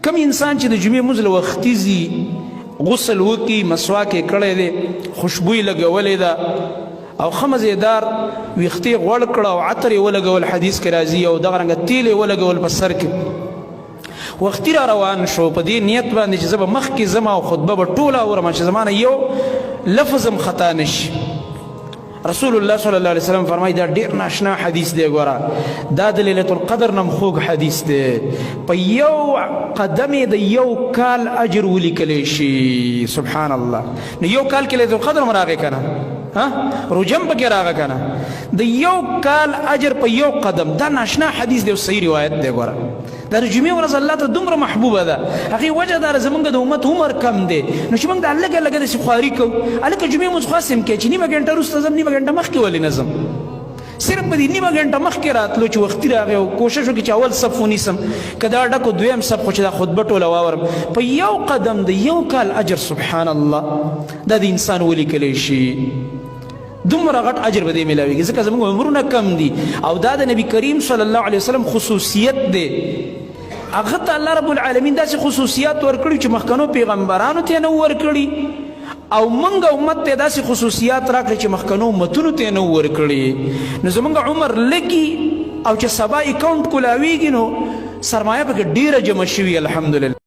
کم انسان چې د جمعې لمونځ له وختي ځي غسل وکړي مسواک یې کړی دی خوشبویي لګولې ده او ښه مزېدار ویښتې غوړ کړه او عطر یې ولګول حدیث کې راځي او دغه رنګه تیل یې ولګول په سر کې وختي را روان شو په دې نیت باندې چې زه به مخکې ځم او خطبه به ټوله اورم چې زما نه یو لفظ هم خطا نشي رسول الله صلی الله علیه وسلم فرمایي دا ډېر ناشنا حدیث دی ګوره دا د لیلة القدر نه خوږ حدیث دی په یو قدم یې د یو کال اجر ولیکلی شي سبحان الله نو یو کال کې لیلة القدر هم راغی که نه روجه هم پکې راغی که نه د یو کال اجر په یو قدم دا ناشنا حدیث دی او صحیح روایت دی ګوره دا د جمعې ورځ الله ته دومره محبوبه ده هغې وجه دا ده زموږ د امت عمر کم دی نو چې موږ دا لږه لږه داسې خواري کوو هلکه جمعې مونځ خو هسې هم کوې چې نیمه ګنټه وروسته ځم نیمه ګنټه مخکې ولې نه ځم صرف په دې نیمه ګنټه مخکې راتلو چې وختي راغی او کوشش وکړي چې اول صف ونیسم که دا ډکو دویم صف خو چې دا خطبه ټوله واورم په یو قدم د یو کال اجر سبحان الله دا د انسان ولیکلی شي دومره غټ اجر به دې میلاویږي ځکه زموږ عمرونه کم دي او دا د نبي کریم صلی الله علیه وسلم خصوصیت دی هغه ته الله رب العالمین داسې خصوصیات ورکړي چې مخکنو پیغمبرانو ته یې نه ورکړي او موږ امت ته داسې خصوصیات راکړي چې مخکنو امتونو ته یې نه ورکړي نو زموږ عمر لږي او چې سبا اکاونټ کولاویږي نو سرمایه پکې ډېره جمع شوي الحمدلله